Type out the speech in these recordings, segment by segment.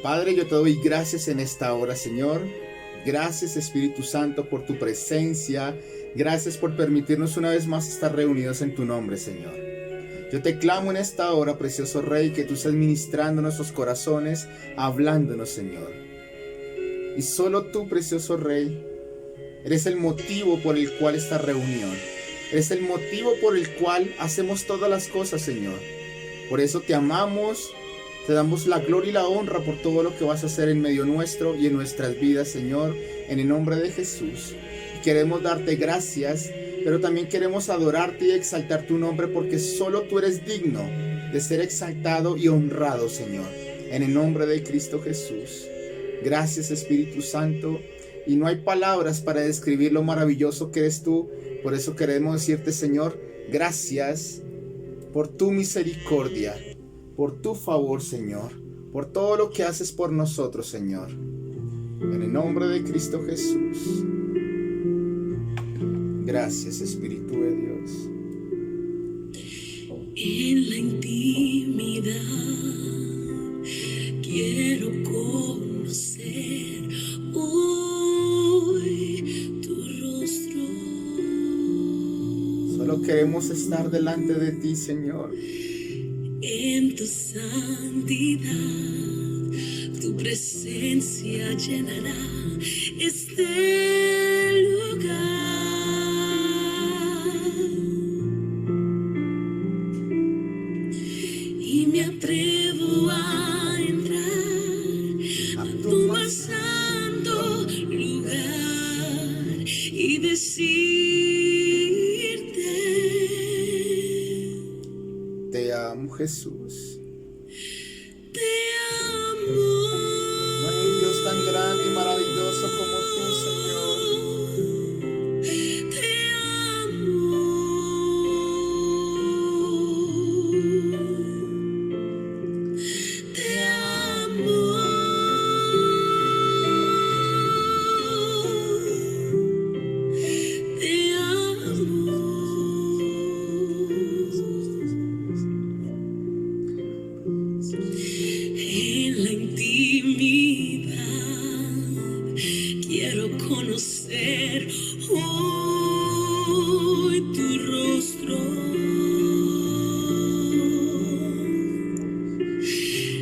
Padre, yo te doy gracias en esta hora, Señor. Gracias, Espíritu Santo, por tu presencia. Gracias por permitirnos una vez más estar reunidos en tu nombre, Señor. Yo te clamo en esta hora, precioso Rey, que tú estés ministrando nuestros corazones, hablándonos, Señor. Y solo tú, precioso Rey, eres el motivo por el cual esta reunión. Eres el motivo por el cual hacemos todas las cosas, Señor. Por eso te amamos. Te damos la gloria y la honra por todo lo que vas a hacer en medio nuestro y en nuestras vidas, Señor, en el nombre de Jesús. Y queremos darte gracias, pero también queremos adorarte y exaltar tu nombre porque solo tú eres digno de ser exaltado y honrado, Señor, en el nombre de Cristo Jesús. Gracias, Espíritu Santo, y no hay palabras para describir lo maravilloso que eres tú. Por eso queremos decirte, Señor, gracias por tu misericordia, por tu favor, Señor, por todo lo que haces por nosotros, Señor. En el nombre de Cristo Jesús. Gracias, Espíritu de Dios. En la intimidad quiero conocer hoy tu rostro. Solo queremos estar delante de ti, Señor. En tu santidad, tu presencia llenará este lugar. Y me atrevo a entrar a tu más santo lugar y decirte: Te amo, Jesús. te amo. No hay un Dios tan grande y maravilloso como tú, Señor. Te amo. Te amo. Te amo. En la intimidad quiero conocer hoy tu rostro.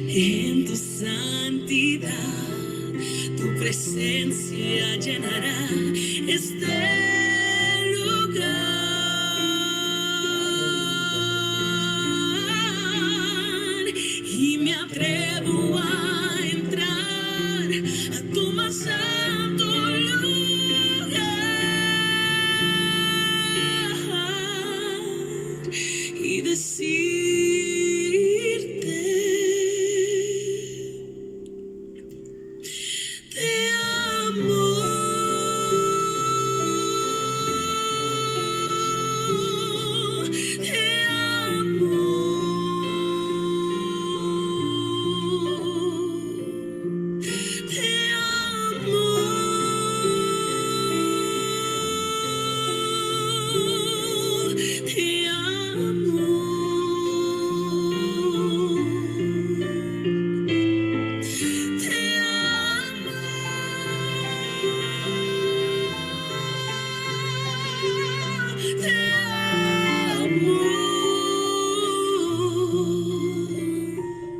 En tu santidad, tu presencia llenará este lugar. Y me atrevo a entrar a tu más santo lugar y decirte: te amo. Te amo. Te amo. Te amo. Te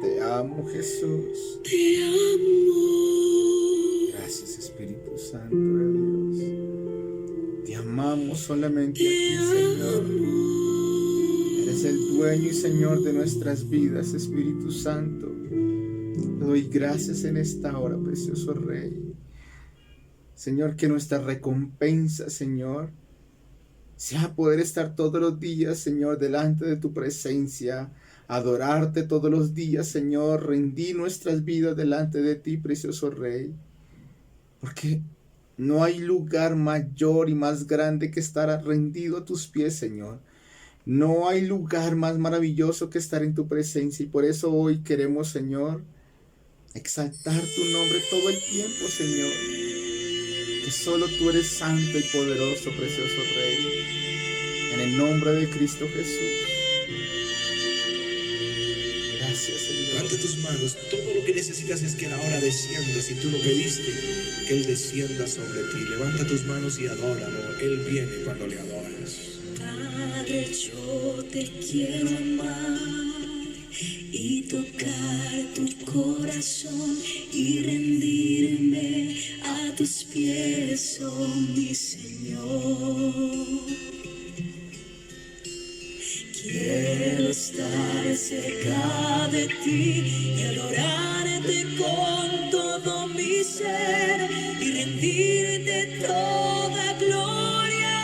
Te amo, Jesús. Te amo. Gracias, Espíritu Santo de Dios. Te amamos solamente a ti, Señor. Eres el dueño y Señor de nuestras vidas, Espíritu Santo. Te doy gracias en esta hora, precioso Rey. Señor, que nuestra recompensa, Señor, sea poder estar todos los días, Señor, delante de tu presencia, adorarte todos los días, Señor, rendir nuestras vidas delante de ti, precioso Rey. Porque no hay lugar mayor y más grande que estar rendido a tus pies, Señor. No hay lugar más maravilloso que estar en tu presencia. Y por eso hoy queremos, Señor, exaltar tu nombre todo el tiempo, Señor. Que solo tú eres santo y poderoso, precioso Rey. En el nombre de Cristo Jesús. Gracias, Señor. Levanta tus manos. Todo lo que necesitas es que Él ahora descienda. Si tú lo pediste, que Él descienda sobre ti. Levanta tus manos y adóralo. Él viene cuando le adoras. Padre, yo te quiero amar y tocar tu corazón y rendirme a tus pies, oh mi Señor. Quiero estar cerca de ti y adorarte con todo mi ser y rendirte toda gloria.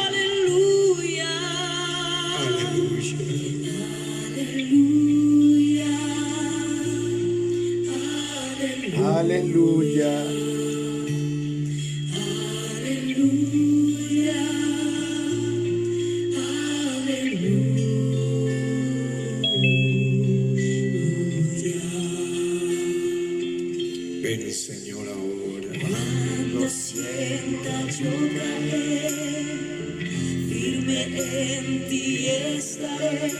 Aleluya. Aleluya. Aleluya. Aleluya. Ven, Señor, ahora. Cuando sienta yo caer, firme en ti estaré,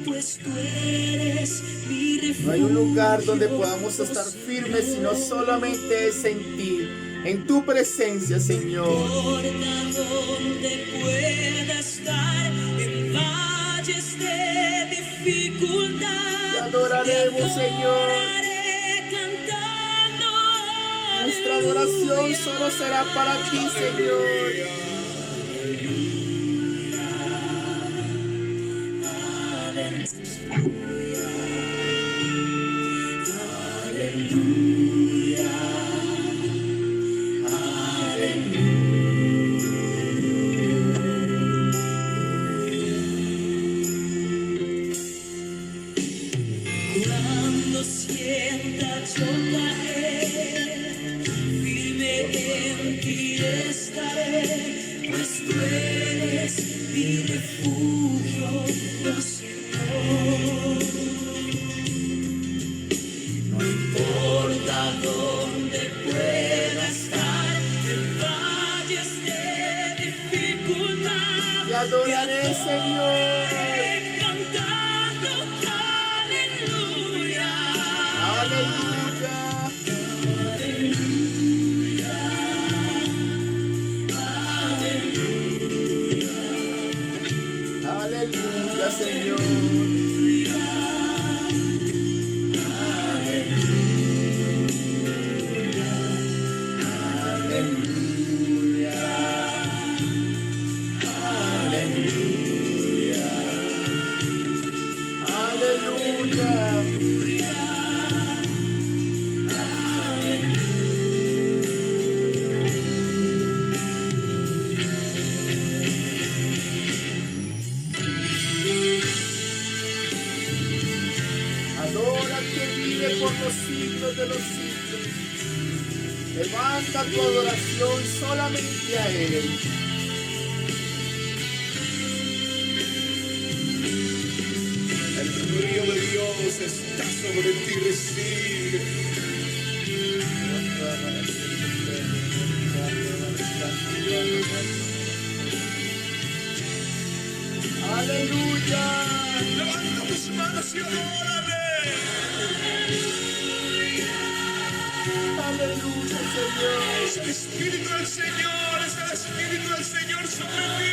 pues tú eres mi refugio. No hay un lugar donde podamos estar firmes, sino solamente es en ti, en tu presencia, Señor. No importa donde pueda estar, en valles de dificultad. Te adoraremos, Señor. Adoraré cantando. Nuestra adoración solo será para ti, Señor. Cuando sienta yo caer, firme en ti estaré, pues tú eres mi refugio, oh Señor. No importa dónde pueda estar, en valles de dificultad, Te adoraré, Señor. cantando aleluya. Aleluya. Aleluya, Señor. Adora al que vive por los siglos de los siglos. Levanta tu adoración solamente a Él. El río de Dios está sobre ti. Recibe. Aleluya. Levanta tus manos y adórale. Aleluya, Señor. Es el Espíritu del Señor. Es el Espíritu del Señor sobre ti.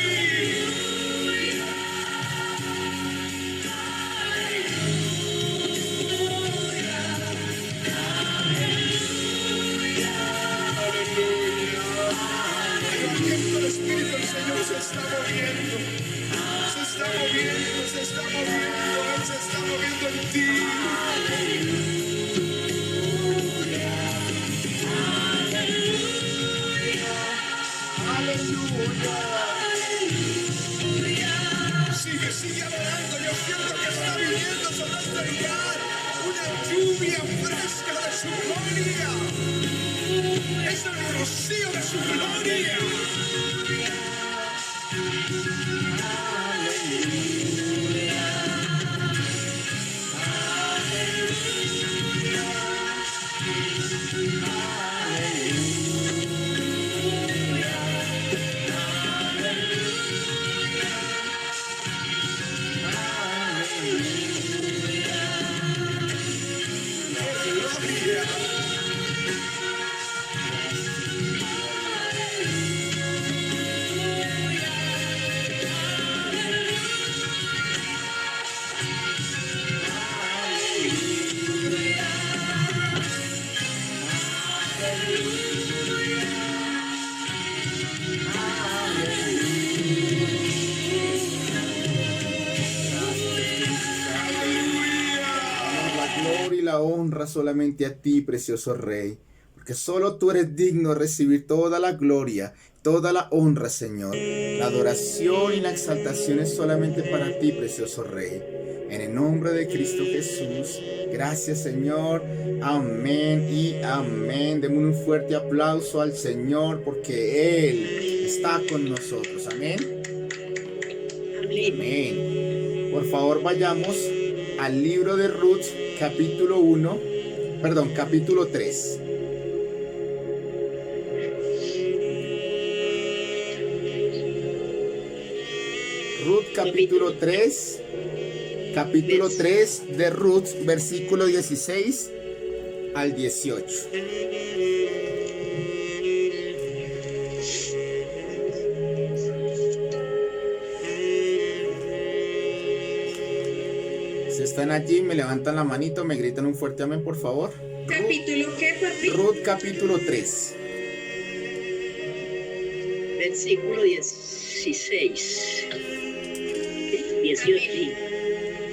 El Espíritu del Señor se está moviendo. Se está moviendo, se está moviendo. Él se está moviendo en ti. Sigue adorando. Yo siento que está viniendo sobre este lugar una lluvia fresca de su gloria. Es el rocío de su gloria. La honra solamente a ti, precioso Rey, porque solo tú eres digno de recibir toda la gloria, toda la honra, Señor. La adoración y la exaltación es solamente para ti, precioso Rey. En el nombre de Cristo Jesús, gracias, Señor. Amén y amén. Demos un fuerte aplauso al Señor porque Él está con nosotros. Amén. Amén. Por favor, vayamos al libro de Ruth, capítulo 3. Ruth, capítulo 3. Capítulo 3 de Ruth, versículo 16 al 18. Si están allí, me levantan la manito, me gritan un fuerte amén, por favor. ¿Capítulo qué, papi? Ruth, capítulo 3. Versículo 16. 18, sí.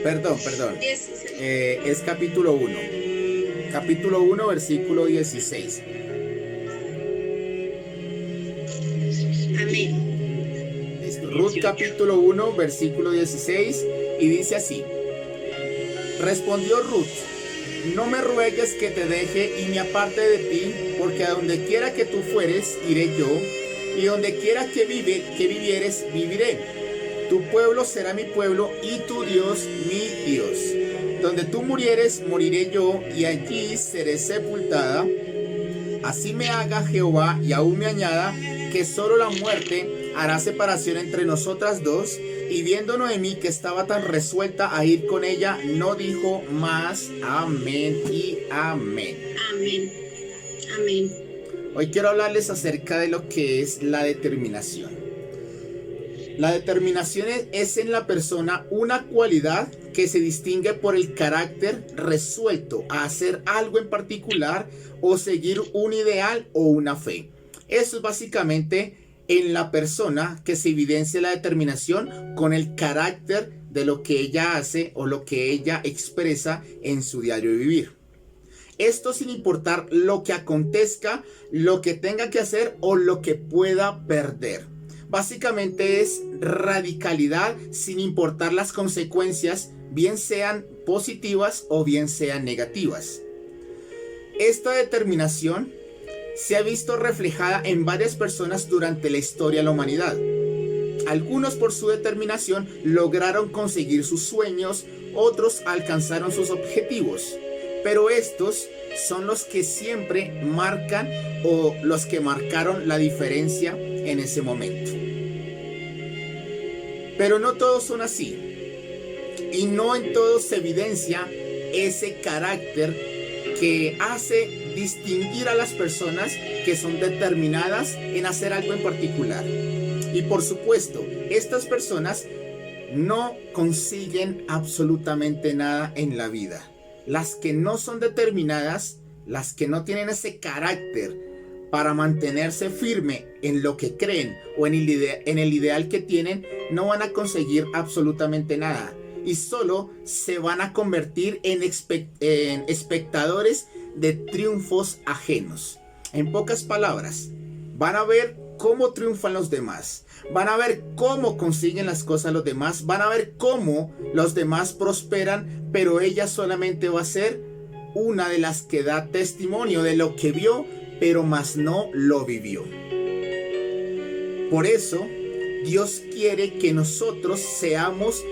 Perdón. 16. Es capítulo 1. Capítulo 1, versículo 16. Amén. Listo. Ruth, capítulo 1, versículo 16. Y dice así. Respondió Ruth: no me ruegues que te deje y me aparte de ti, porque a donde quiera que tú fueres, iré yo, y donde quiera que vivieres, viviré. Tu pueblo será mi pueblo, y tu Dios mi Dios. Donde tú murieres, moriré yo, y allí seré sepultada. Así me haga Jehová, y aún me añada, que solo la muerte hará separación entre nosotras dos. Y viendo Noemí que estaba tan resuelta a ir con ella, no dijo más. Amén y amén. Amén. Amén. Hoy quiero hablarles acerca de lo que es la determinación. La determinación es en la persona una cualidad que se distingue por el carácter resuelto a hacer algo en particular o seguir un ideal o una fe. Eso es básicamente en la persona que se evidencia la determinación con el carácter de lo que ella hace o lo que ella expresa en su diario vivir. Esto sin importar lo que acontezca, lo que tenga que hacer o lo que pueda perder. Básicamente es radicalidad sin importar las consecuencias, bien sean positivas o bien sean negativas. Esta determinación se ha visto reflejada en varias personas durante la historia de la humanidad. Algunos por su determinación lograron conseguir sus sueños, otros alcanzaron sus objetivos. Pero estos son los que siempre marcan o los que marcaron la diferencia en ese momento. Pero no todos son así. Y no en todos se evidencia ese carácter que hace distinguir a las personas que son determinadas en hacer algo en particular. Y por supuesto, estas personas no consiguen absolutamente nada en la vida. Las que no son determinadas, las que no tienen ese carácter para mantenerse firme en lo que creen o en el ideal que tienen, no van a conseguir absolutamente nada. Y solo se van a convertir en espectadores de triunfos ajenos. En pocas palabras, van a ver cómo triunfan los demás. Van a ver cómo consiguen las cosas los demás. Van a ver cómo los demás prosperan. Pero ella solamente va a ser una de las que da testimonio de lo que vio, pero más no lo vivió. Por eso, Dios quiere que nosotros seamos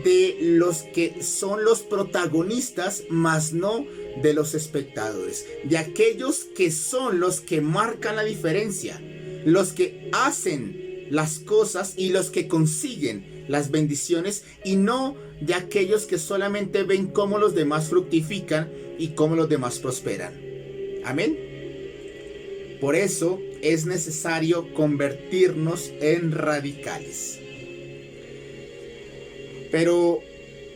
de los que son los protagonistas, más no de los espectadores, de aquellos que son los que marcan la diferencia, los que hacen las cosas y los que consiguen las bendiciones, y no de aquellos que solamente ven cómo los demás fructifican y cómo los demás prosperan. Amén. Por eso es necesario convertirnos en radicales. Pero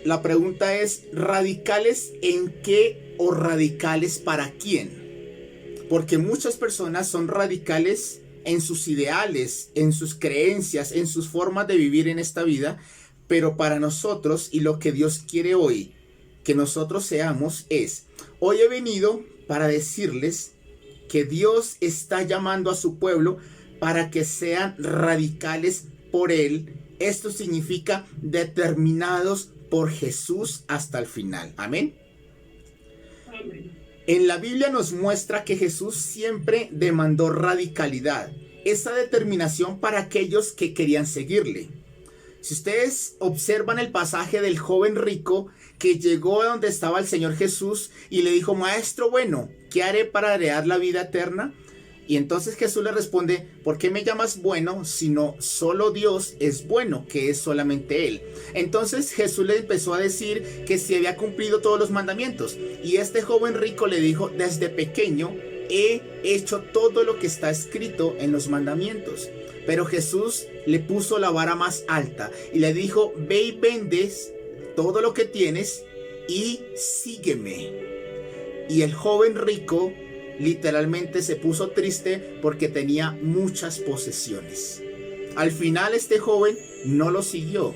la pregunta es, ¿radicales en qué o radicales para quién? Porque muchas personas son radicales en sus ideales, en sus creencias, en sus formas de vivir en esta vida, pero para nosotros y lo que Dios quiere hoy que nosotros seamos es, hoy he venido para decirles que Dios está llamando a su pueblo para que sean radicales por Él. Esto significa determinados por Jesús hasta el final. Amén. Amén. En la Biblia nos muestra que Jesús siempre demandó radicalidad, esa determinación para aquellos que querían seguirle. Si ustedes observan el pasaje del joven rico que llegó a donde estaba el Señor Jesús y le dijo, Maestro bueno, ¿qué haré para heredar la vida eterna? Y entonces Jesús le responde, ¿por qué me llamas bueno? Sino solo Dios es bueno, que es solamente Él. Entonces Jesús le empezó a decir que si había cumplido todos los mandamientos. Y este joven rico le dijo, desde pequeño he hecho todo lo que está escrito en los mandamientos. Pero Jesús le puso la vara más alta y le dijo, ve y vendes todo lo que tienes y sígueme. Y el joven rico literalmente se puso triste porque tenía muchas posesiones. Al final este joven no lo siguió.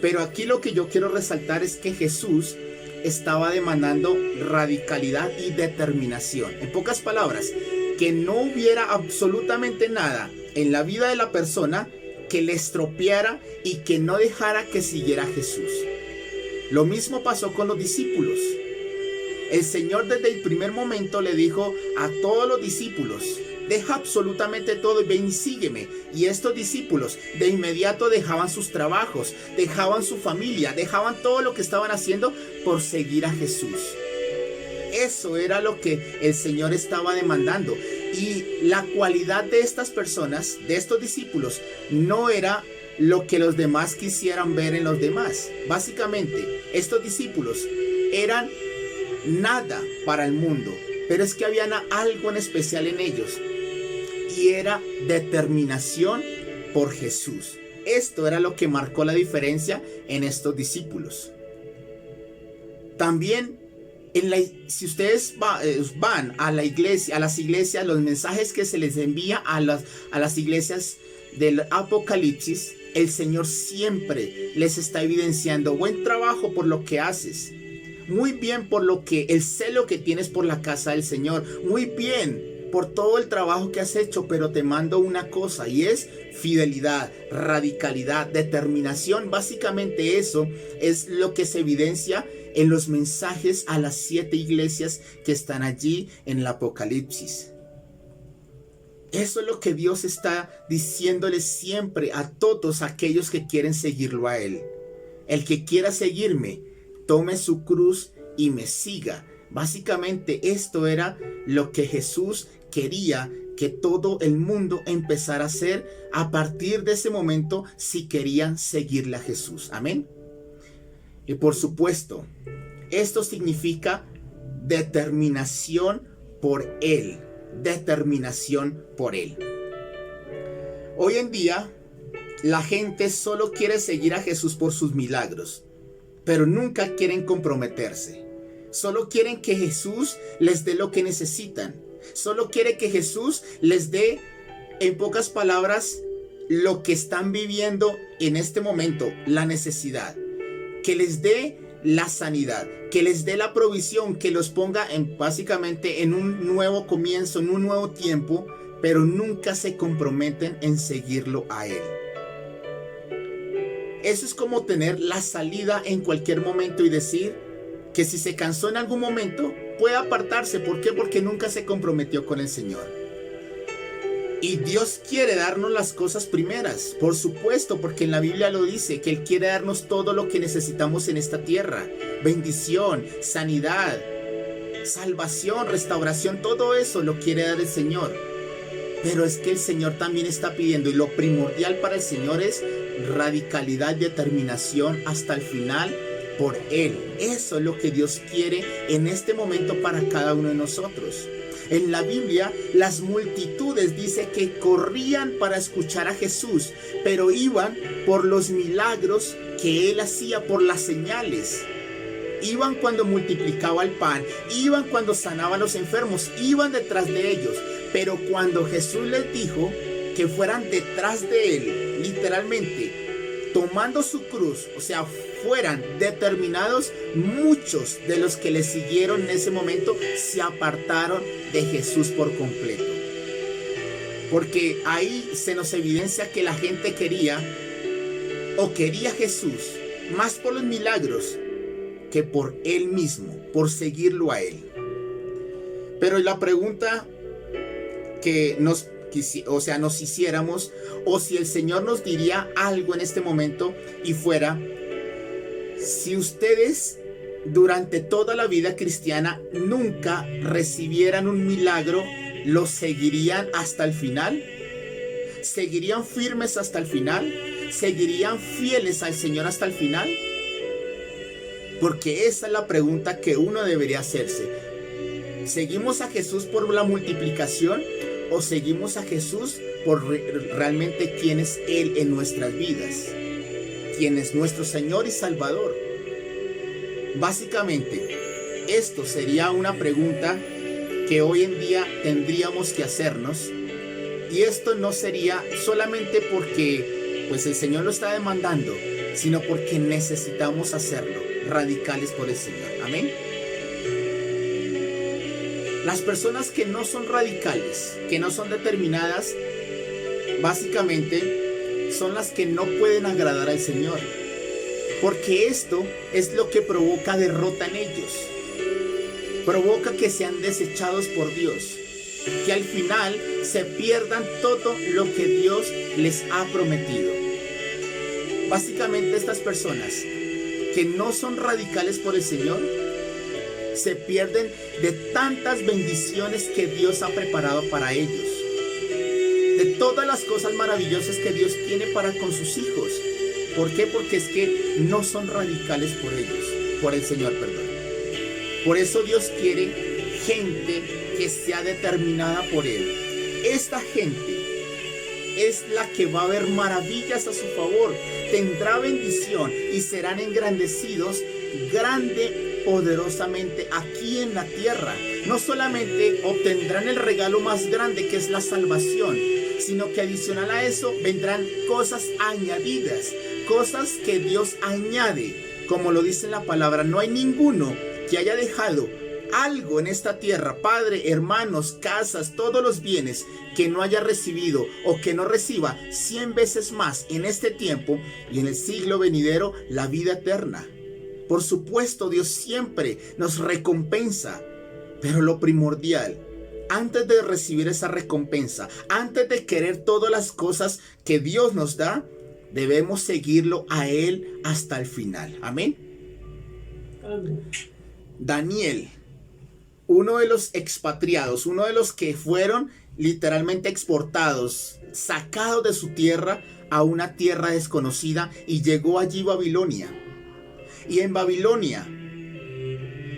Pero aquí lo que yo quiero resaltar es que Jesús estaba demandando radicalidad y determinación. En pocas palabras, que no hubiera absolutamente nada en la vida de la persona que le estropeara y que no dejara que siguiera a Jesús. Lo mismo pasó con los discípulos. El Señor desde el primer momento le dijo a todos los discípulos, deja absolutamente todo y ven y sígueme. Y estos discípulos de inmediato dejaban sus trabajos, dejaban su familia, dejaban todo lo que estaban haciendo por seguir a Jesús. Eso era lo que el Señor estaba demandando. Y la cualidad de estas personas, de estos discípulos, no era lo que los demás quisieran ver en los demás. Básicamente, estos discípulos eran nada para el mundo, pero es que había algo en especial en ellos, y era determinación por Jesús. Esto era lo que marcó la diferencia en estos discípulos. También si ustedes van a la iglesia, a las iglesias, los mensajes que se les envía a las iglesias del Apocalipsis, el Señor siempre les está evidenciando buen trabajo por lo que haces. Muy bien por el celo que tienes por la casa del Señor. Muy bien por todo el trabajo que has hecho, pero te mando una cosa y es fidelidad, radicalidad, determinación. Básicamente eso es lo que se evidencia en los mensajes a las 7 iglesias que están allí en el Apocalipsis. Eso es lo que Dios está diciéndole siempre a todos aquellos que quieren seguirlo a Él. El que quiera seguirme, tome su cruz y me siga. Básicamente esto era lo que Jesús quería que todo el mundo empezara a hacer a partir de ese momento si querían seguirle a Jesús. Amén. Y por supuesto, esto significa determinación por Él. Determinación por Él. Hoy en día, la gente solo quiere seguir a Jesús por sus milagros, pero nunca quieren comprometerse. Solo quieren que Jesús les dé lo que necesitan. Solo quiere que Jesús les dé, en pocas palabras, lo que están viviendo en este momento, la necesidad. Que les dé la sanidad, que les dé la provisión, que los ponga básicamente en un nuevo comienzo, en un nuevo tiempo, pero nunca se comprometen en seguirlo a Él. Eso es como tener la salida en cualquier momento y decir que si se cansó en algún momento, puede apartarse. ¿Por qué? Porque nunca se comprometió con el Señor. Y Dios quiere darnos las cosas primeras, por supuesto, porque en la Biblia lo dice, que Él quiere darnos todo lo que necesitamos en esta tierra. Bendición, sanidad, salvación, restauración, todo eso lo quiere dar el Señor. Pero es que el Señor también está pidiendo, y lo primordial para el Señor es radicalidad y determinación hasta el final por Él. Eso es lo que Dios quiere en este momento para cada uno de nosotros. En la Biblia, las multitudes dice que corrían para escuchar a Jesús, pero iban por los milagros que Él hacía, por las señales. Iban cuando multiplicaba el pan, iban cuando sanaba a los enfermos, iban detrás de ellos. Pero cuando Jesús les dijo que fueran detrás de Él, literalmente, tomando su cruz, o sea, fueran determinados, muchos de los que le siguieron en ese momento se apartaron de Jesús por completo. Porque ahí se nos evidencia que la gente quería a Jesús más por los milagros que por Él mismo, por seguirlo a Él. Pero la pregunta que nos hiciéramos, o si el Señor nos diría algo en este momento y fuera: si ustedes durante toda la vida cristiana nunca recibieran un milagro, ¿los seguirían hasta el final? ¿Seguirían firmes hasta el final? ¿Seguirían fieles al Señor hasta el final? Porque esa es la pregunta que uno debería hacerse. ¿Seguimos a Jesús por la multiplicación o seguimos a Jesús por realmente quién es Él en nuestras vidas? ¿Quién es nuestro Señor y Salvador? Básicamente, esto sería una pregunta que hoy en día tendríamos que hacernos. Y esto no sería solamente porque pues el Señor lo está demandando, sino porque necesitamos hacerlo, radicales por el Señor. Amén. Las personas que no son radicales, que no son determinadas, básicamente son las que no pueden agradar al Señor. Porque esto es lo que provoca derrota en ellos. Provoca que sean desechados por Dios. Que al final se pierdan todo lo que Dios les ha prometido. Básicamente estas personas que no son radicales por el Señor se pierden de tantas bendiciones que Dios ha preparado para ellos. De todas las cosas maravillosas que Dios tiene para con sus hijos. ¿Por qué? Porque es que no son radicales por ellos, por el Señor, perdón. Por eso Dios quiere gente que sea determinada por Él. Esta gente es la que va a ver maravillas a su favor, tendrá bendición y serán engrandecidos poderosamente aquí en la tierra. No solamente obtendrán el regalo más grande, que es la salvación, sino que adicional a eso vendrán cosas añadidas, cosas que Dios añade. Como lo dice en la palabra, no hay ninguno que haya dejado algo en esta tierra, padre, hermanos, casas, todos los bienes, que no haya recibido o que no reciba 100 veces más en este tiempo y en el siglo venidero la vida eterna. Por supuesto, Dios siempre nos recompensa, pero lo primordial, antes de recibir esa recompensa, antes de querer todas las cosas que Dios nos da, debemos seguirlo a Él hasta el final. Amén. Amén. Daniel, uno de los expatriados, uno de los que fueron literalmente exportados, sacados de su tierra a una tierra desconocida, y llegó allí Babilonia. Y en Babilonia,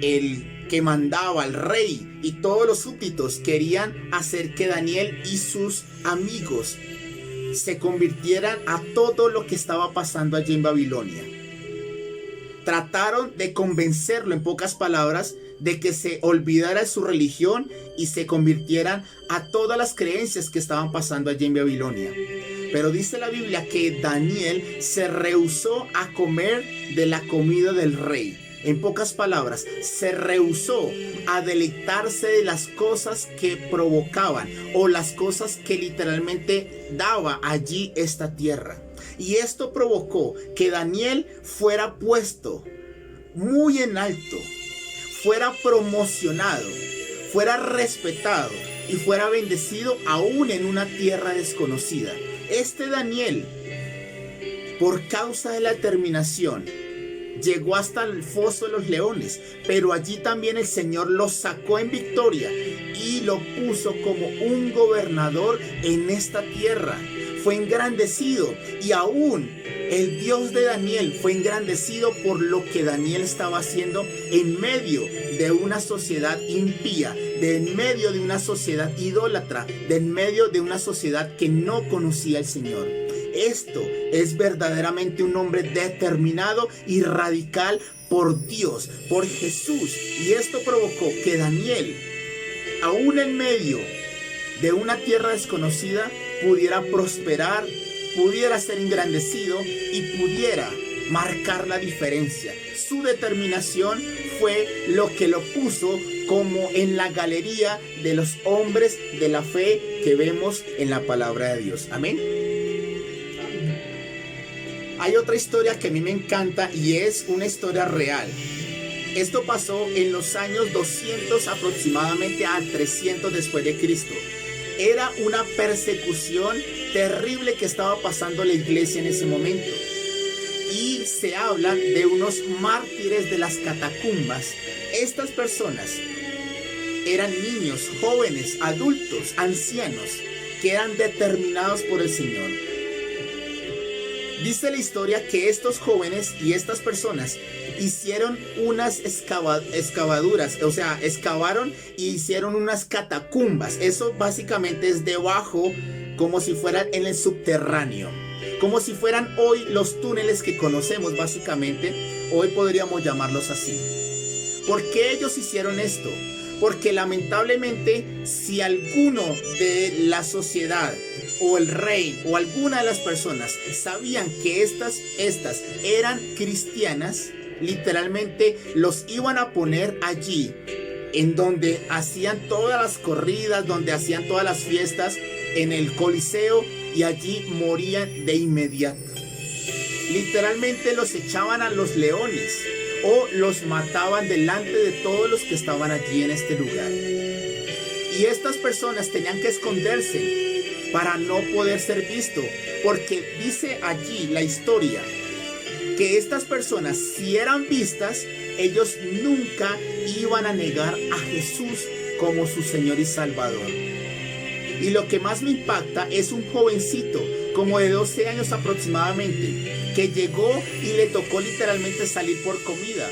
el que mandaba, el rey y todos los súbditos querían hacer que Daniel y sus amigos se convirtieran a todo lo que estaba pasando allí en Babilonia. Trataron de convencerlo, en pocas palabras, de que se olvidara de su religión y se convirtieran a todas las creencias que estaban pasando allí en Babilonia. Pero dice la Biblia que Daniel se rehusó a comer de la comida del rey. En pocas palabras, se rehusó a deleitarse de las cosas que provocaban o las cosas que literalmente daba allí esta tierra. Y esto provocó que Daniel fuera puesto muy en alto, fuera promocionado, fuera respetado y fuera bendecido aún en una tierra desconocida. Este Daniel, por causa de la determinación, llegó hasta el foso de los leones, pero allí también el Señor lo sacó en victoria y lo puso como un gobernador en esta tierra. fue engrandecido, y aún el Dios de Daniel fue engrandecido por lo que Daniel estaba haciendo en medio de una sociedad impía, en medio de una sociedad idólatra, en medio de una sociedad que no conocía al Señor. Esto es verdaderamente un hombre determinado y radical por Dios, por Jesús. Y esto provocó que Daniel, aún en medio de una tierra desconocida, pudiera prosperar, pudiera ser engrandecido y pudiera marcar la diferencia. Su determinación fue lo que lo puso como en la galería de los hombres de la fe que vemos en la palabra de Dios. Amén. Hay otra historia que a mí me encanta y es una historia real. Esto pasó en los años 200 aproximadamente a 300 después de Cristo. Era una persecución terrible que estaba pasando la iglesia en ese momento. Y se habla de unos mártires de las catacumbas. Estas personas eran niños, jóvenes, adultos, ancianos, que eran determinados por el Señor. Dice la historia que estos jóvenes y estas personas hicieron unas excavaduras, o sea, excavaron y hicieron unas catacumbas. Eso básicamente es debajo, como si fueran en el subterráneo, como si fueran hoy los túneles que conocemos básicamente. Hoy podríamos llamarlos así. ¿Por qué ellos hicieron esto? Porque lamentablemente, si alguno de la sociedad o el rey o alguna de las personas sabían que estas eran cristianas, literalmente los iban a poner allí, en donde hacían todas las corridas, donde hacían todas las fiestas, en el Coliseo, y allí morían de inmediato. Literalmente los echaban a los leones o los mataban delante de todos los que estaban allí en este lugar. Y estas personas tenían que esconderse para no poder ser visto, porque dice allí la historia que estas personas, si eran vistas, ellos nunca iban a negar a Jesús como su Señor y Salvador. Y lo que más me impacta es un jovencito como de 12 años aproximadamente, que llegó y le tocó literalmente salir por comida,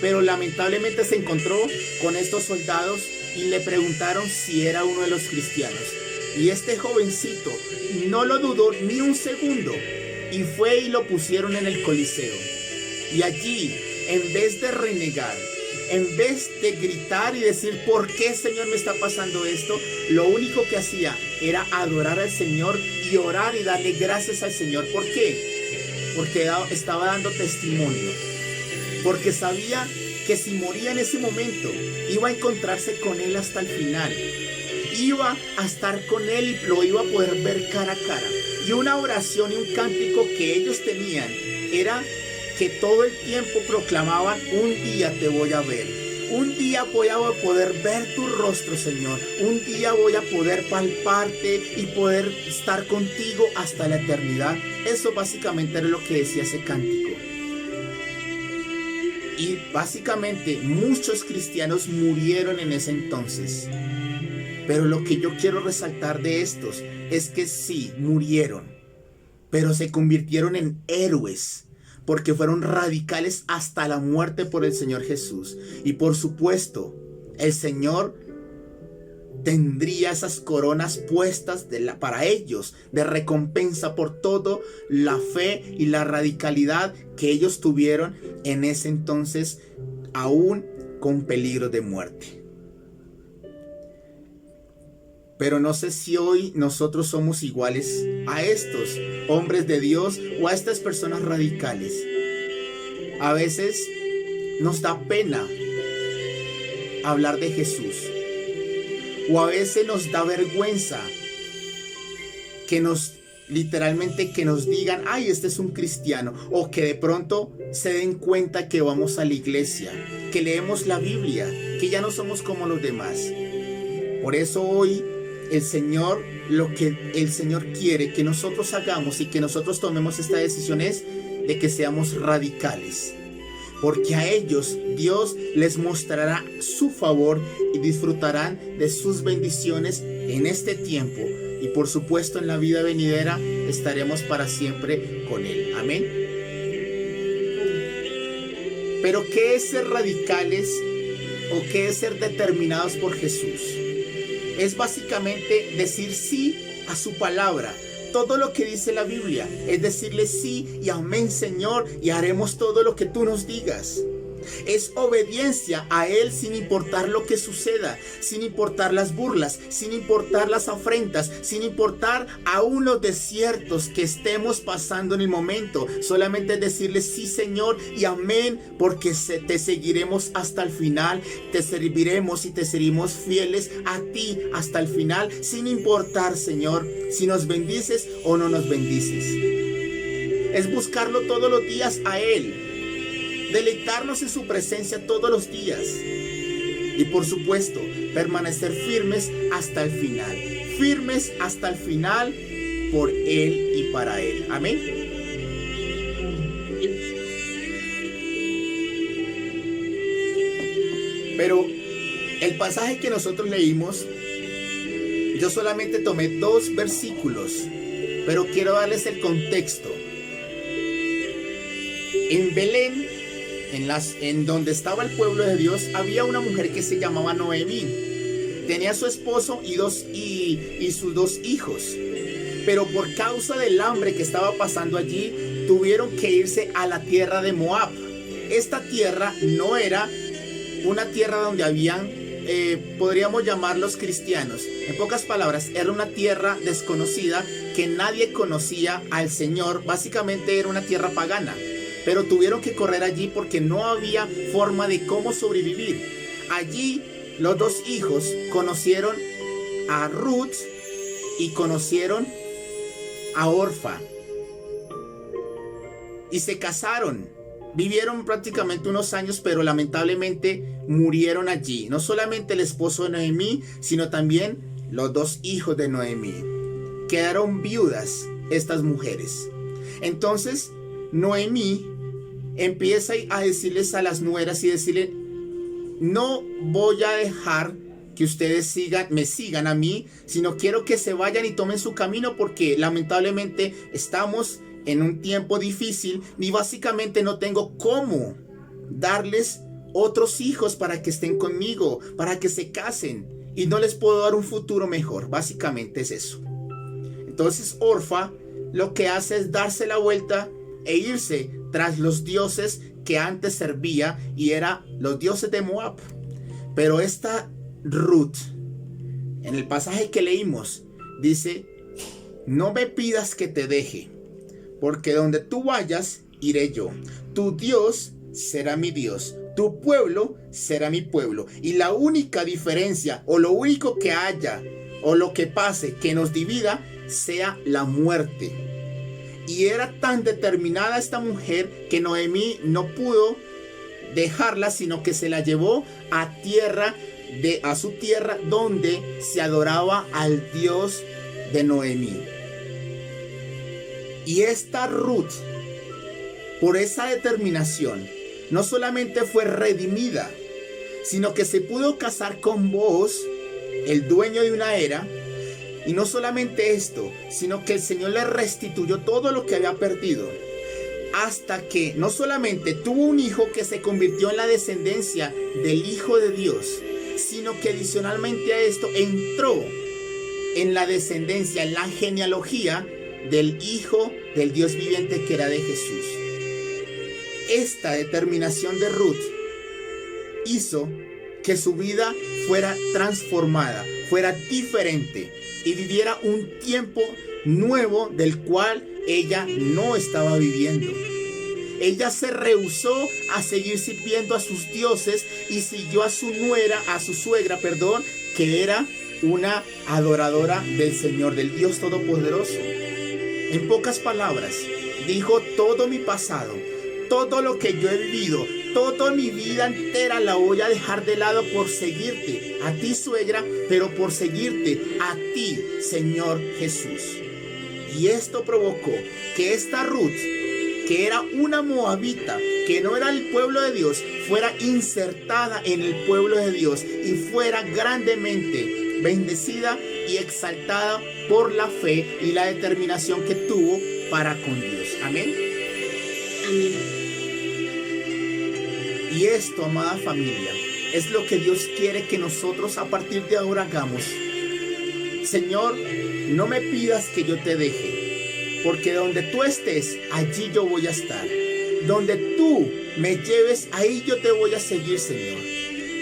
pero lamentablemente se encontró con estos soldados y le preguntaron si era uno de los cristianos. Y este jovencito no lo dudó ni un segundo y fue y lo pusieron en el Coliseo. Y allí, en vez de renegar, en vez de gritar y decir ¿por qué, Señor, me está pasando esto?, lo único que hacía era adorar al Señor y orar y darle gracias al Señor. ¿Por qué? Porque estaba dando testimonio, porque sabía que si moría en ese momento iba a encontrarse con Él hasta el final, iba a estar con Él y lo iba a poder ver cara a cara. Y una oración y un cántico que ellos tenían era que todo el tiempo proclamaban: un día te voy a ver, un día voy a poder ver tu rostro, Señor, un día voy a poder palparte y poder estar contigo hasta la eternidad. Eso básicamente era lo que decía ese cántico. Y básicamente muchos cristianos murieron en ese entonces. Pero lo que yo quiero resaltar de estos es que sí, murieron, pero se convirtieron en héroes, porque fueron radicales hasta la muerte por el Señor Jesús. Y por supuesto, el Señor tendría esas coronas puestas para ellos de recompensa por toda la fe y la radicalidad que ellos tuvieron en ese entonces, aún con peligro de muerte. Pero no sé si hoy nosotros somos iguales a estos hombres de Dios o a estas personas radicales. A veces nos da pena hablar de Jesús, o a veces nos da vergüenza que nos digan: ay, este es un cristiano, o que de pronto se den cuenta que vamos a la iglesia, que leemos la Biblia, que ya no somos como los demás. Por eso hoy lo que el Señor quiere que nosotros hagamos y que nosotros tomemos esta decisión es de que seamos radicales, porque a ellos Dios les mostrará su favor y disfrutarán de sus bendiciones en este tiempo y por supuesto en la vida venidera estaremos para siempre con Él. Amén. Pero ¿qué es ser radicales o qué es ser determinados por Jesús? Es básicamente decir sí a su palabra. Todo lo que dice la Biblia es decirle sí y amén, Señor, y haremos todo lo que tú nos digas. Es obediencia a Él sin importar lo que suceda, sin importar las burlas, sin importar las afrentas, sin importar aún los desiertos que estemos pasando en el momento. Solamente decirle sí, Señor, y amén, porque te seguiremos hasta el final, te serviremos y te seremos fieles a ti hasta el final, sin importar, Señor, si nos bendices o no nos bendices. Es buscarlo todos los días a Él. Deleitarnos en su presencia todos los días. Y por supuesto, permanecer firmes hasta el final. Firmes hasta el final por Él y para Él. Amén. Pero el pasaje que nosotros leímos, yo solamente tomé 2 versículos, pero quiero darles el contexto. En Belén, en donde estaba el pueblo de Dios, había una mujer que se llamaba Noemí. Tenía su esposo y sus 2 hijos. Pero por causa del hambre que estaba pasando allí, tuvieron que irse a la tierra de Moab. Esta tierra no era una tierra donde habían, podríamos llamarlos cristianos. En pocas palabras, era una tierra desconocida que nadie conocía al Señor. Básicamente era una tierra pagana. Pero tuvieron que correr allí porque no había forma de cómo sobrevivir. Allí los 2 hijos conocieron a Ruth y conocieron a Orfa. Y se casaron. Vivieron prácticamente unos años, pero lamentablemente murieron allí. No solamente el esposo de Noemí, sino también los 2 hijos de Noemí. Quedaron viudas estas mujeres. Entonces Noemí empieza a decirles a las nueras y decirle: no voy a dejar que ustedes me sigan a mí, sino quiero que se vayan y tomen su camino, porque lamentablemente estamos en un tiempo difícil y básicamente no tengo cómo darles otros hijos para que estén conmigo, para que se casen, y no les puedo dar un futuro mejor. Básicamente es eso. Entonces Orfa lo que hace es darse la vuelta e irse tras los dioses que antes servía, y eran los dioses de Moab. Pero esta Ruth, en el pasaje que leímos, dice: no me pidas que te deje, porque donde tú vayas, iré yo. Tu Dios será mi Dios, tu pueblo será mi pueblo. Y la única diferencia, o lo único que haya, o lo que pase que nos divida, sea la muerte. Y era tan determinada esta mujer que Noemí no pudo dejarla, sino que se la llevó a su tierra, donde se adoraba al Dios de Noemí. Y esta Ruth, por esa determinación, no solamente fue redimida, sino que se pudo casar con Booz, el dueño de una era. Y no solamente esto, sino que el Señor le restituyó todo lo que había perdido. Hasta que no solamente tuvo un hijo que se convirtió en la descendencia del Hijo de Dios, sino que adicionalmente a esto entró en la descendencia, en la genealogía del Hijo del Dios viviente, que era de Jesús. Esta determinación de Ruth hizo que su vida fuera transformada, fuera diferente, y viviera un tiempo nuevo del cual ella no estaba viviendo. Ella se rehusó a seguir sirviendo a sus dioses y siguió a su suegra, que era una adoradora del Señor, del Dios Todopoderoso. En pocas palabras, dijo: todo mi pasado, todo lo que yo he vivido, toda mi vida entera la voy a dejar de lado por seguirte a ti, suegra, pero por seguirte a ti, Señor Jesús. Y esto provocó que esta Ruth, que era una moabita, que no era el pueblo de Dios, fuera insertada en el pueblo de Dios y fuera grandemente bendecida y exaltada por la fe y la determinación que tuvo para con Dios. Amén. Amén. Y esto, amada familia, es lo que Dios quiere que nosotros a partir de ahora hagamos. Señor, no me pidas que yo te deje, porque donde tú estés, allí yo voy a estar. Donde tú me lleves, ahí yo te voy a seguir, Señor.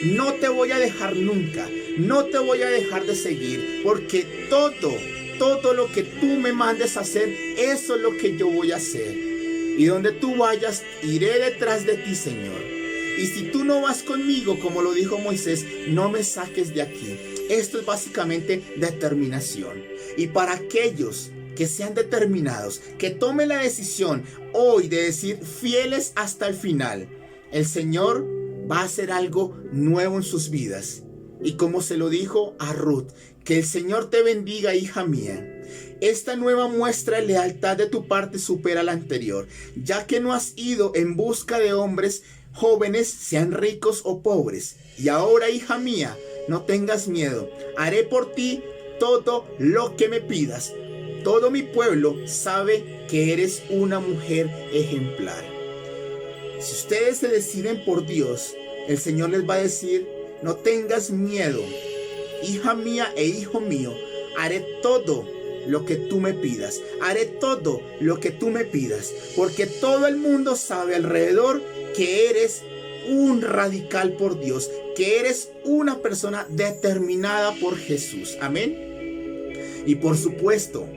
No te voy a dejar nunca, no te voy a dejar de seguir, porque todo lo que tú me mandes a hacer, eso es lo que yo voy a hacer. Y donde tú vayas, iré detrás de ti, Señor. Y si tú no vas conmigo, como lo dijo Moisés, no me saques de aquí. Esto es básicamente determinación. Y para aquellos que sean determinados, que tomen la decisión hoy de decir fieles hasta el final, el Señor va a hacer algo nuevo en sus vidas. Y como se lo dijo a Ruth, que el Señor te bendiga, hija mía. Esta nueva muestra de lealtad de tu parte supera la anterior, ya que no has ido en busca de hombres jóvenes, sean ricos o pobres. Y ahora, hija mía, no tengas miedo. Haré por ti todo lo que me pidas. Todo mi pueblo sabe que eres una mujer ejemplar. Si ustedes se deciden por Dios, el Señor les va a decir, no tengas miedo. Hija mía e hijo mío, haré todo lo que tú me pidas. Haré todo lo que tú me pidas. Porque todo el mundo sabe alrededor que eres un radical por Dios, que eres una persona determinada por Jesús. Amén. Y por supuesto,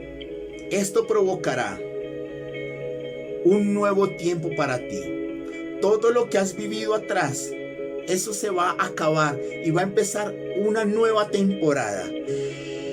esto provocará un nuevo tiempo para ti. Todo lo que has vivido atrás, eso se va a acabar y va a empezar una nueva temporada.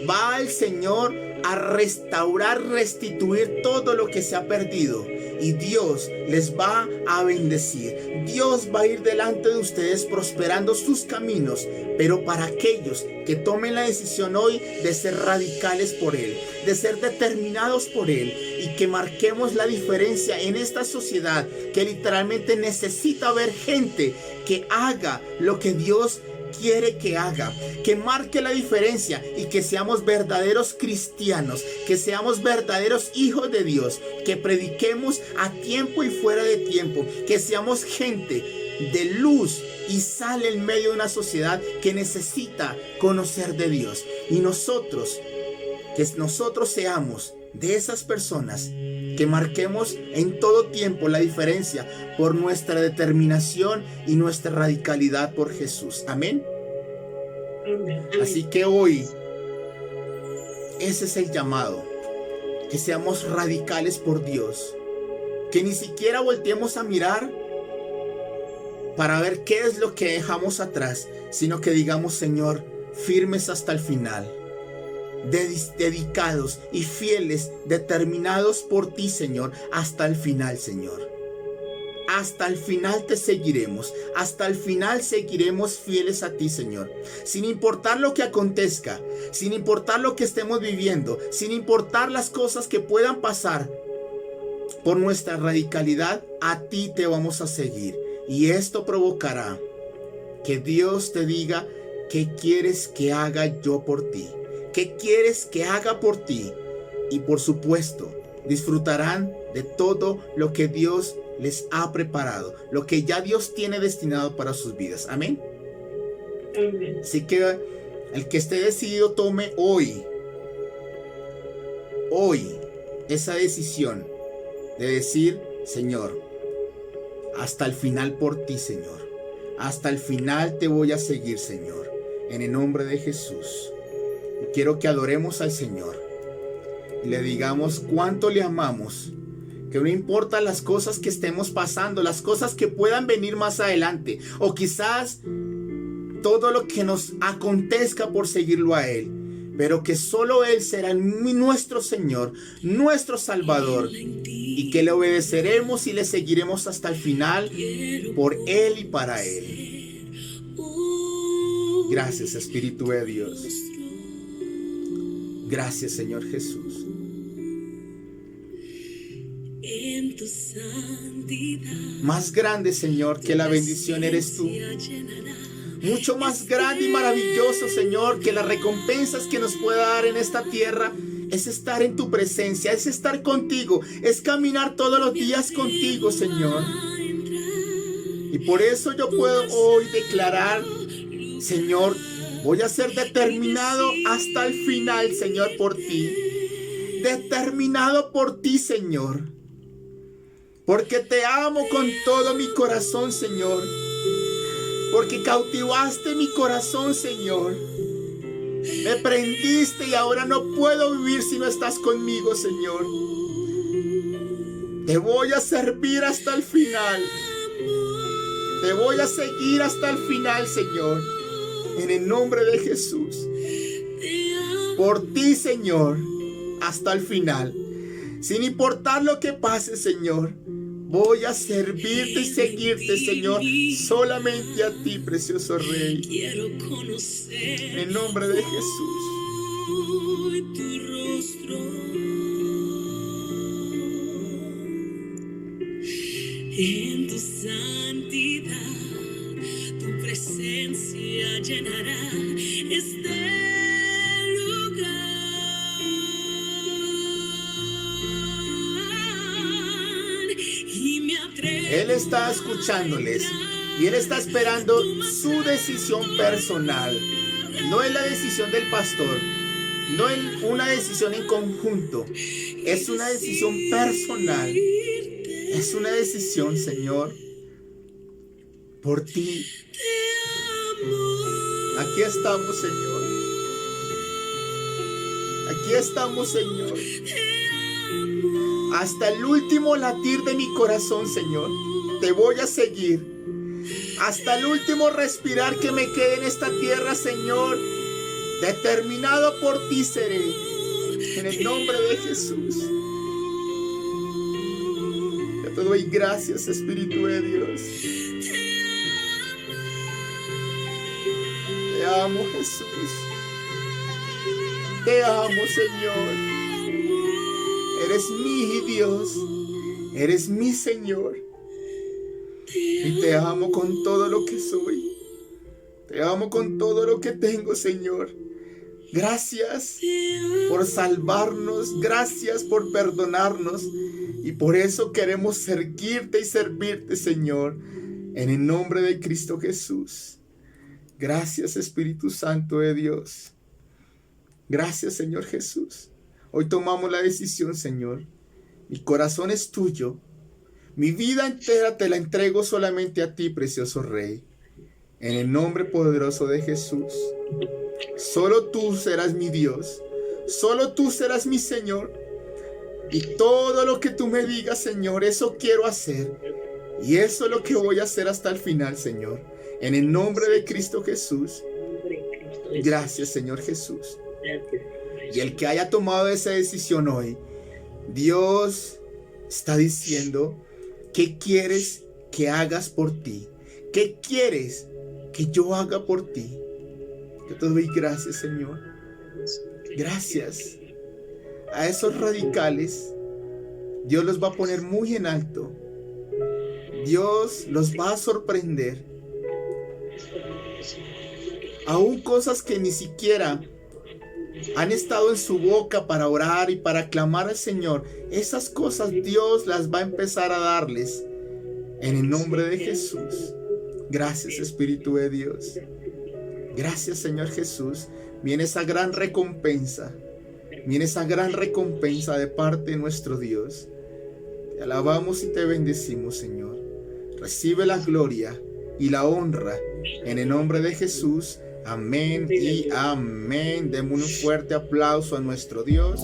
Va el Señor a restaurar, restituir todo lo que se ha perdido. Y Dios les va a bendecir. Dios va a ir delante de ustedes prosperando sus caminos. Pero para aquellos que tomen la decisión hoy de ser radicales por Él, de ser determinados por Él, y que marquemos la diferencia en esta sociedad que literalmente necesita ver gente que haga lo que Dios quiere que haga, que marque la diferencia y que seamos verdaderos cristianos, que seamos verdaderos hijos de Dios, que prediquemos a tiempo y fuera de tiempo, que seamos gente de luz y sal en medio de una sociedad que necesita conocer de Dios. Y nosotros seamos de esas personas que marquemos en todo tiempo la diferencia por nuestra determinación y nuestra radicalidad por Jesús. Amén. Amén. Así que hoy ese es el llamado, que seamos radicales por Dios, que ni siquiera volteemos a mirar para ver qué es lo que dejamos atrás, sino que digamos, Señor, firmes hasta el final, dedicados y fieles, determinados por ti, Señor, hasta el final, Señor. Hasta el final te seguiremos, hasta el final seguiremos fieles a ti, Señor. Sin importar lo que acontezca, sin importar lo que estemos viviendo, sin importar las cosas que puedan pasar, por nuestra radicalidad, a ti te vamos a seguir. Y esto provocará que Dios te diga, ¿qué quieres que haga yo por ti? ¿Qué quieres que haga por ti? Y por supuesto, disfrutarán de todo lo que Dios les ha preparado, lo que ya Dios tiene destinado para sus vidas. Amén. Amén. Así que el que esté decidido tome hoy esa decisión de decir, Señor, hasta el final por ti, Señor. Hasta el final te voy a seguir, Señor. En el nombre de Jesús. Y quiero que adoremos al Señor y le digamos cuánto le amamos. Que no importa las cosas que estemos pasando, las cosas que puedan venir más adelante, o quizás todo lo que nos acontezca por seguirlo a Él, pero que solo Él será nuestro Señor, nuestro Salvador, y que le obedeceremos y le seguiremos hasta el final por Él y para Él. Gracias, Espíritu de Dios. Gracias, Señor Jesús. En tu santidad, Más grande, Señor, que la bendición eres tú. mucho más grande y maravilloso, Señor, que las recompensas que nos pueda dar en esta tierra, es estar en tu presencia, es estar contigo, es caminar todos los días contigo, Señor. Y por eso yo puedo hoy declarar, Señor, voy a ser determinado hasta el final, Señor, por ti. Determinado por ti, Señor. Porque te amo con todo mi corazón, Señor. Porque cautivaste mi corazón, Señor. Me prendiste y ahora no puedo vivir si no estás conmigo, Señor. Te voy a servir hasta el final. Te voy a seguir hasta el final, Señor. En el nombre de Jesús. Por ti, Señor, hasta el final. Sin importar lo que pase, Señor. Voy a servirte y seguirte, Señor, solamente a ti, precioso Rey. En el nombre de Jesús. En tu santidad, tu presencia llenará este lugar. Y me Él está escuchándoles y Él está esperando su decisión personal. No es la decisión del pastor, no es una decisión en conjunto, es una decisión personal. Es una decisión, Señor, por ti. Aquí estamos, Señor. Aquí estamos, Señor. Hasta el último latir de mi corazón, Señor, te voy a seguir. Hasta el último respirar que me quede en esta tierra, Señor, determinado por ti seré. En el nombre de Jesús. Te doy gracias, Espíritu de Dios. Te amo, Jesús. Te amo, Señor. Eres mi Dios. Eres mi Señor. Y te amo con todo lo que soy. Te amo con todo lo que tengo, Señor. Gracias por salvarnos. Gracias por perdonarnos. Y por eso queremos seguirte y servirte, Señor, en el nombre de Cristo Jesús. Gracias, Espíritu Santo de Dios. Gracias, Señor Jesús. Hoy tomamos la decisión, Señor. Mi corazón es tuyo. Mi vida entera te la entrego solamente a ti, precioso Rey. En el nombre poderoso de Jesús. Solo tú serás mi Dios. Solo tú serás mi Señor. Y todo lo que tú me digas, Señor, eso quiero hacer. Y eso es lo que voy a hacer hasta el final, Señor. En el nombre de Cristo Jesús. Gracias, Señor Jesús. Y el que haya tomado esa decisión hoy, Dios está diciendo, ¿qué quieres que hagas por ti? ¿Qué quieres que yo haga por ti? Yo te doy gracias, Señor. Gracias. A esos radicales, Dios los va a poner muy en alto. Dios los va a sorprender. Aún cosas que ni siquiera han estado en su boca para orar y para clamar al Señor, esas cosas Dios las va a empezar a darles en el nombre de Jesús. Gracias, Espíritu de Dios. Gracias, Señor Jesús. Viene esa gran recompensa. Viene esa gran recompensa de parte de nuestro Dios. Te alabamos y te bendecimos, Señor. Recibe la gloria y la honra en el nombre de Jesús. Amén y amén. Demos un fuerte aplauso a nuestro Dios.